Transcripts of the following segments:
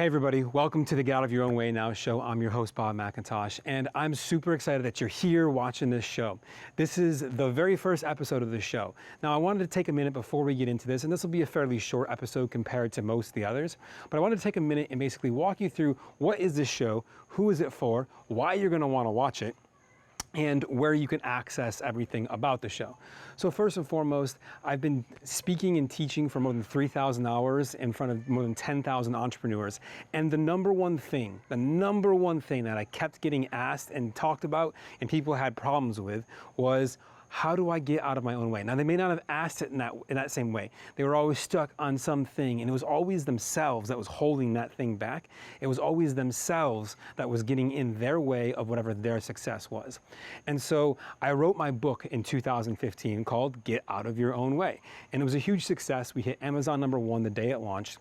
Hey everybody, welcome to the Get Out of Your Own Way Now show. I'm your host, Bob McIntosh, and I'm super excited that you're here watching this show. This is the very first episode of the show. Now, I wanted to take a minute before we get into this, and this will be a fairly short episode compared to most of the others, but I wanted to take a minute and basically walk you through what is this show, who is it for, why you're gonna wanna watch it, and where you can access everything about the show. So first and foremost, I've been speaking and teaching for more than 3,000 hours in front of more than 10,000 entrepreneurs. And the number one thing that I kept getting asked and talked about and people had problems with was, how do I get out of my own way? Now, they may not have asked it in that same way. They were always stuck on something, and it was always themselves that was holding that thing back. It was always themselves that was getting in their way of whatever their success was. And so I wrote my book in 2015 called Get Out of Your Own Way. And it was a huge success. We hit Amazon #1 the day it launched.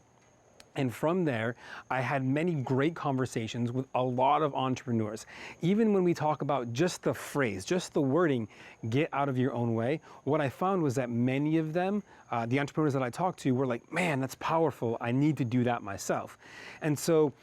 And from there, I had many great conversations with a lot of entrepreneurs. Even when we talk about just the phrase, just the wording, get out of your own way, what I found was that many of them, the entrepreneurs that I talked to, were like, man, that's powerful. I need to do that myself. And so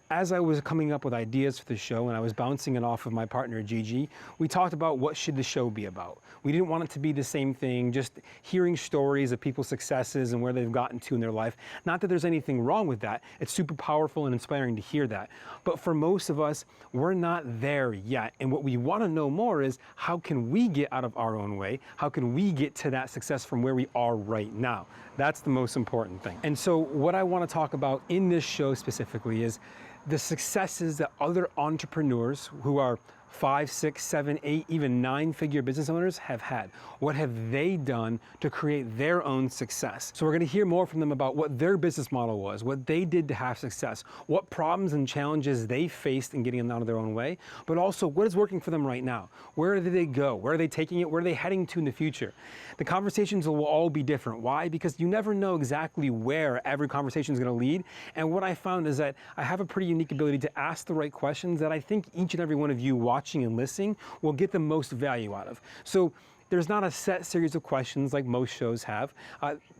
as I was coming up with ideas for the show and I was bouncing it off of my partner, Gigi, we talked about what should the show be about. We didn't want it to be the same thing, just hearing stories of people's successes and where they've gotten to in their life. Not that there's anything wrong with that. It's super powerful and inspiring to hear that. But for most of us, we're not there yet. And what we want to know more is, how can we get out of our own way? How can we get to that success from where we are right now? That's the most important thing. And so what I want to talk about in this show specifically is the successes that other entrepreneurs who are 5, 6, 7, 8, even 9-figure business owners have had. What have they done to create their own success? So we're going to hear more from them about what their business model was, what they did to have success, what problems and challenges they faced in getting them out of their own way, but also what is working for them right now. Where did they go? Where are they taking it? Where are they heading to in the future? The conversations will all be different. Why? Because you never know exactly where every conversation is going to lead. And what I found is that I have a pretty unique ability to ask the right questions that I think each and every one of you watching and listening will get the most value out of. So there's not a set series of questions like most shows have.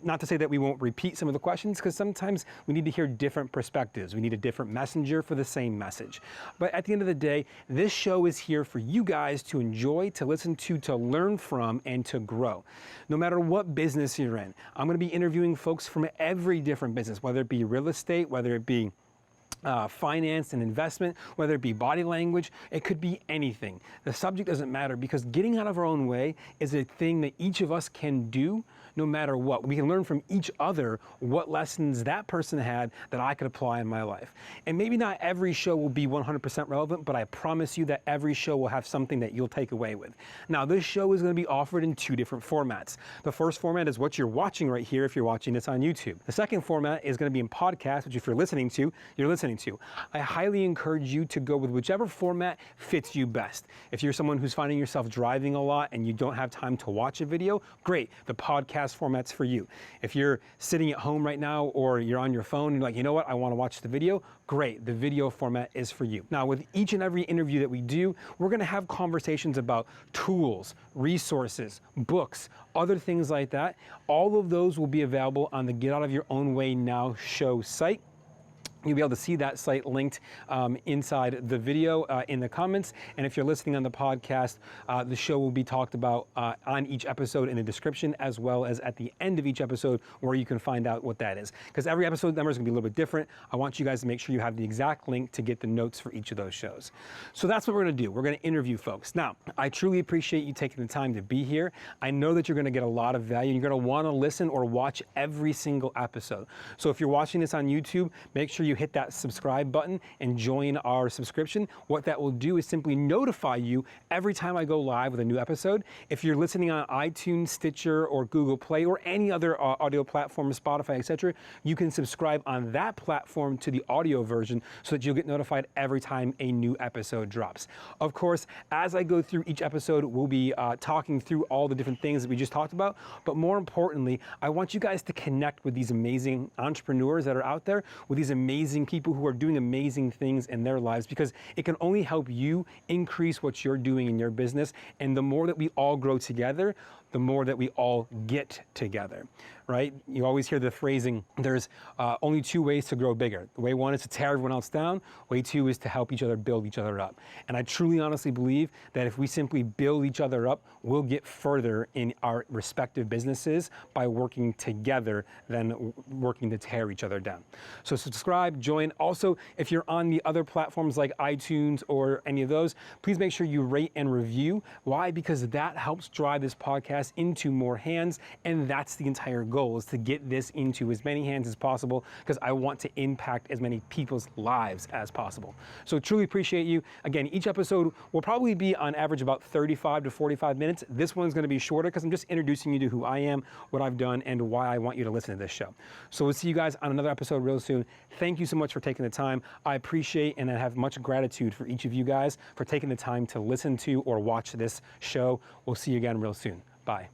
Not to say that we won't repeat some of the questions, because sometimes we need to hear different perspectives. We need a different messenger for the same message. But at the end of the day, this show is here for you guys to enjoy, to listen to learn from, and to grow. No matter what business you're in, I'm going to be interviewing folks from every different business, whether it be real estate, whether it be finance and investment, whether it be body language, it could be anything. The subject doesn't matter, because getting out of our own way is a thing that each of us can do no matter what. We can learn from each other what lessons that person had that I could apply in my life. And maybe not every show will be 100% relevant, but I promise you that every show will have something that you'll take away with. Now, this show is going to be offered in 2 different formats. The first format is what you're watching right here if you're watching this on YouTube. The second format is going to be in podcast, which if you're listening to, you're listening to. I highly encourage you to go with whichever format fits you best. If you're someone who's finding yourself driving a lot and you don't have time to watch a video, great, the podcast format's for you. If you're sitting at home right now or you're on your phone and you're like, you know what, I want to watch the video, great, the video format is for you. Now, with each and every interview that we do, we're going to have conversations about tools, resources, books, other things like that. All of those will be available on the Get Out of Your Own Way Now show site. You'll be able to see that site linked inside the video in the comments. And if you're listening on the podcast, the show will be talked about on each episode in the description, as well as at the end of each episode, where you can find out what that is. Because every episode number is going to be a little bit different. I want you guys to make sure you have the exact link to get the notes for each of those shows. So that's what we're going to do. We're going to interview folks. Now, I truly appreciate you taking the time to be here. I know that you're going to get a lot of value, and you're going to want to listen or watch every single episode. So if you're watching this on YouTube, make sure you hit that subscribe button and join our subscription. What that will do is simply notify you every time I go live with a new episode. If you're listening on iTunes, Stitcher, or Google Play, or any other audio platform, Spotify, etc., you can subscribe on that platform to the audio version so that you'll get notified every time a new episode drops. Of course, as I go through each episode, we'll be talking through all the different things that we just talked about, but more importantly, I want you guys to connect with these amazing entrepreneurs that are out there, with these amazing people who are doing amazing things in their lives, because it can only help you increase what you're doing in your business. And the more that we all grow together, the more that we all get together, right? You always hear the phrasing, there's only two ways to grow bigger. Way one is to tear everyone else down. Way two is to help each other build each other up. And I truly honestly believe that if we simply build each other up, we'll get further in our respective businesses by working together than working to tear each other down. So subscribe, join. Also, if you're on the other platforms like iTunes or any of those, please make sure you rate and review. Why? Because that helps drive this podcast into more hands, and that's the entire goal, is to get this into as many hands as possible, because I want to impact as many people's lives as possible. So truly appreciate you. Again, each episode will probably be on average about 35 to 45 minutes. This one's going to be shorter because I'm just introducing you to who I am, what I've done, and why I want you to listen to this show. So we'll see you guys on another episode real soon. Thank you so much for taking the time. I appreciate and I have much gratitude for each of you guys for taking the time to listen to or watch this show. We'll see you again real soon. Bye.